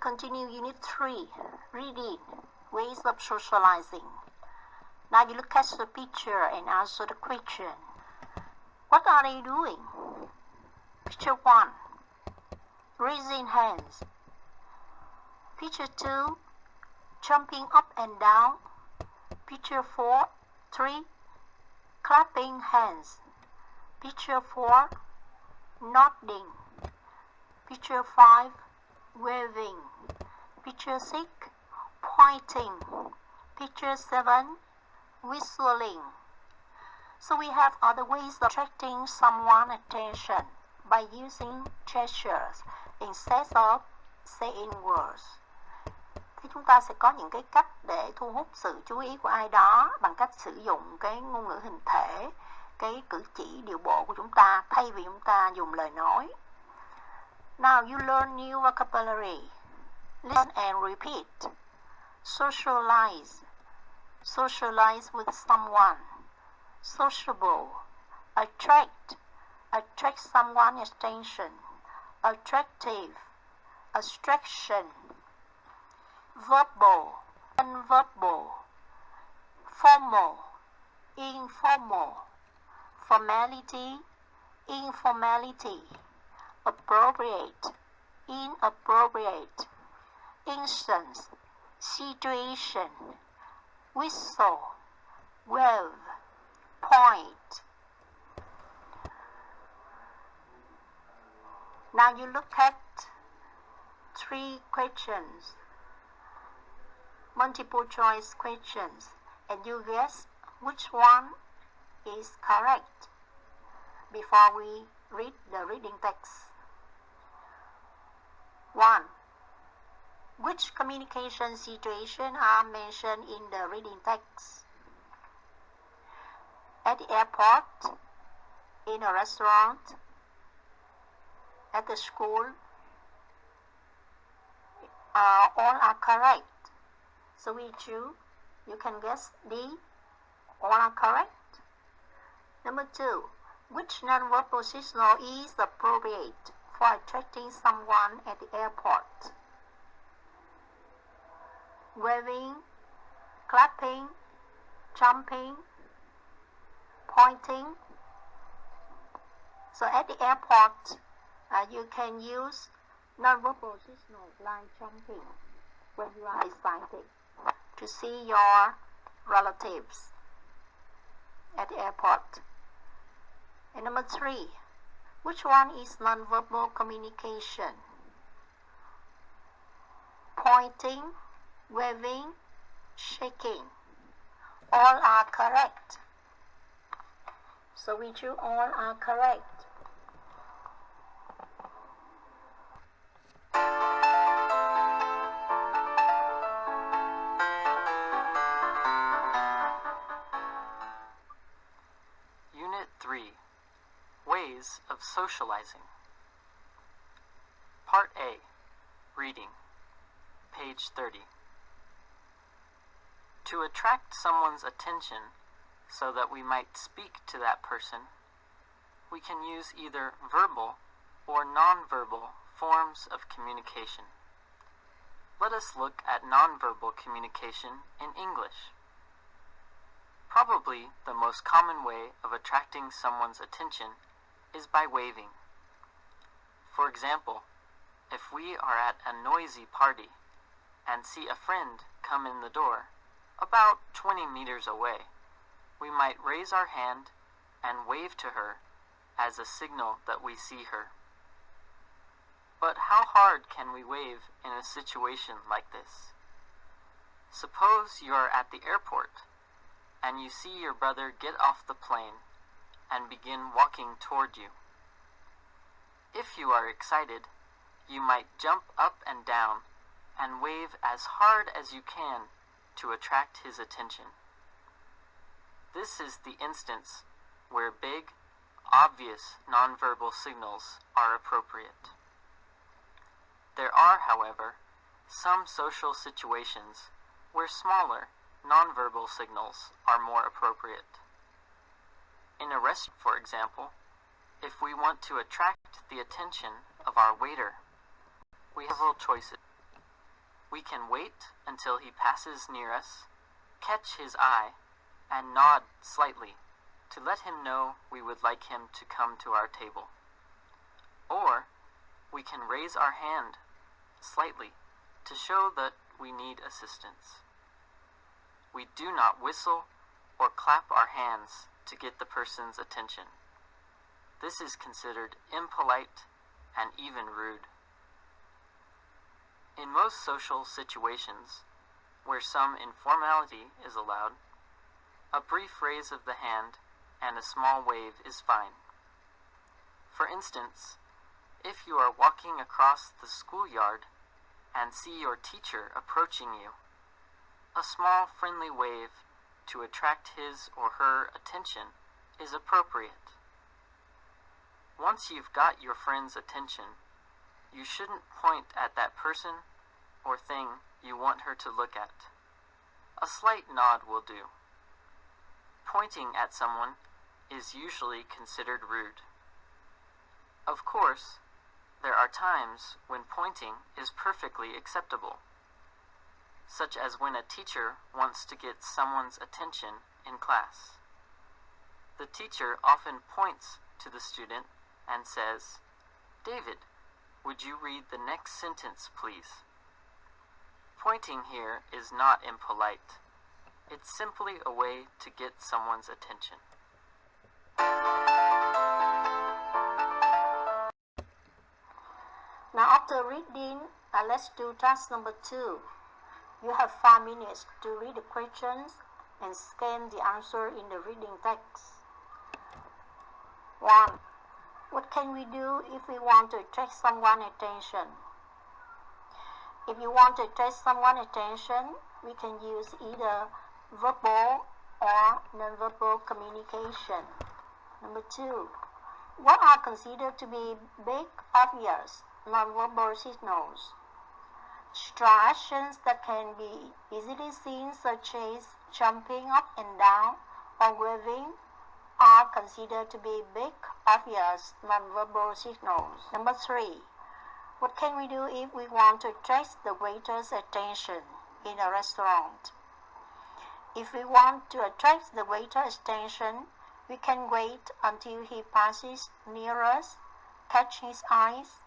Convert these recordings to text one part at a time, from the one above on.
continue Unit 3, Reading, Ways of Socializing. Now you look at the picture and answer the question. What are they doing? Picture 1, raising hands. Picture 2, jumping up and down. Picture 3, clapping hands. Picture 4, nodding. Picture 5, waving. Picture 6, pointing. Picture 7, whistling. So we have other ways of attracting someone's attention by using gestures instead of saying words. Thì chúng ta sẽ có những cái cách để thu hút sự chú ý của ai đó bằng cách sử dụng cái ngôn ngữ hình thể, cái cử chỉ điệu bộ của chúng ta thay vì chúng ta dùng lời nói. Now you learn new vocabulary. Listen and repeat. Socialize. Socialize with someone. Sociable. Attract. Attract someone's attention. Attractive. Attraction. Verbal. Nonverbal. Formal. Informal. Formality. Informality. Appropriate. Inappropriate. Instance. Situation. Whistle. Wave. Point. Now you look at 3 questions, multiple choice questions, and you guess which one is correct before we read the reading text. 1. Which communication situations are mentioned in the reading text? At the airport, in a restaurant, at the school, all are correct. So we choose, you can guess D, all are correct. Number 2, which non-verbal signal is appropriate for attracting someone at the airport? Waving, clapping, jumping, pointing. So at the airport, you can use non-verbal signals like jumping when you are excited to see your relatives at the airport. And number 3, which one is non-verbal communication? Pointing, waving, shaking. All are correct. So we choose all are correct. Unit 3, Ways of Socializing. Part A, Reading, page 30. To attract someone's attention so that we might speak to that person, we can use either verbal or nonverbal forms of communication. Let us look at nonverbal communication in English. Probably the most common way of attracting someone's attention is by waving. For example, if we are at a noisy party and see a friend come in the door about 20 meters away, we might raise our hand and wave to her as a signal that we see her. But how hard can we wave in a situation like this? Suppose you are at the airport and you see your brother get off the plane and begin walking toward you. If you are excited, you might jump up and down and wave as hard as you can to attract his attention. This is the instance where big, obvious nonverbal signals are appropriate. There are, however, some social situations where smaller, nonverbal signals are more appropriate. In a restaurant, for example, if we want to attract the attention of our waiter, we have several choices. We can wait until he passes near us, catch his eye, and nod slightly to let him know we would like him to come to our table. Or we can raise our hand slightly to show that we need assistance. We do not whistle or clap our hands to get the person's attention. This is considered impolite and even rude. In most social situations, where some informality is allowed, a brief raise of the hand and a small wave is fine. For instance, if you are walking across the schoolyard and see your teacher approaching you, a small friendly wave to attract his or her attention is appropriate. Once you've got your friend's attention, you shouldn't point at that person or thing you want her to look at. A slight nod will do. Pointing at someone is usually considered rude. Of course, there are times when pointing is perfectly acceptable, such as when a teacher wants to get someone's attention in class. The teacher often points to the student and says, "David, would you read the next sentence, please?" Pointing here is not impolite. It's simply a way to get someone's attention. Now after reading, let's do task number 2. You have 5 minutes to read the questions and scan the answer in the reading text. 1. What can we do if we want to attract someone's attention? If you want to attract someone's attention, we can use either verbal or nonverbal communication. Number 2. What are considered to be big, obvious, nonverbal signals? Actions that can be easily seen, such as jumping up and down or waving, are considered to be big, obvious, nonverbal signals. Number 3. What can we do if we want to attract the waiter's attention in a restaurant? If we want to attract the waiter's attention, we can wait until he passes near us, catch his eyes,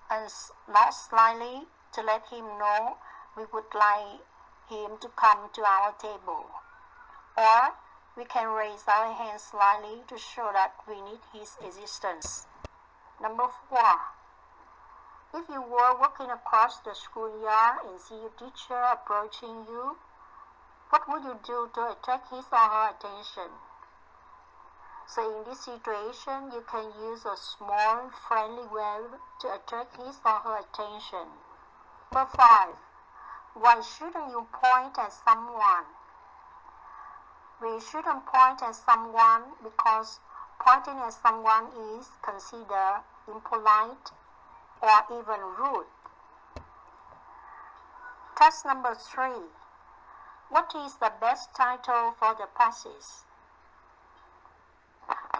and nod slightly to let him know we would like him to come to our table. Or we can raise our hands slightly to show that we need his assistance. Number 4. If you were walking across the schoolyard and see your teacher approaching you, what would you do to attract his or her attention? So in this situation, you can use a small friendly wave to attract his or her attention. Number 5. Why shouldn't you point at someone? We shouldn't point at someone because pointing at someone is considered impolite or even rude. Task number 3. What is the best title for the passage?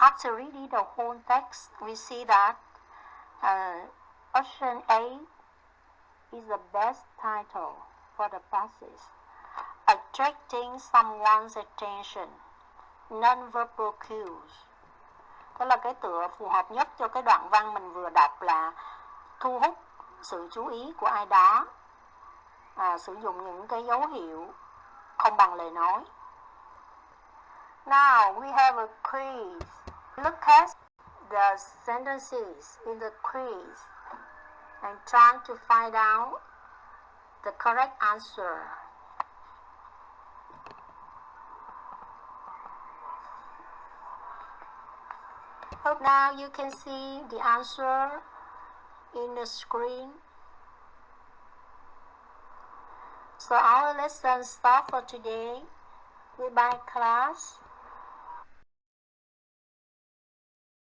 After reading the whole text, we see that option A is the best title for the passage. Attracting someone's attention. Non-verbal cues. Đó là cái tựa phù hợp nhất cho cái đoạn văn mình vừa đọc là thu hút sự chú ý của ai đó, sử dụng những cái dấu hiệu không bằng lời nói. Now we have a quiz. Look at the sentences in the quiz and try to find out the correct answer. Now you can see the answer in the screen. So our lesson stop for today. Goodbye class.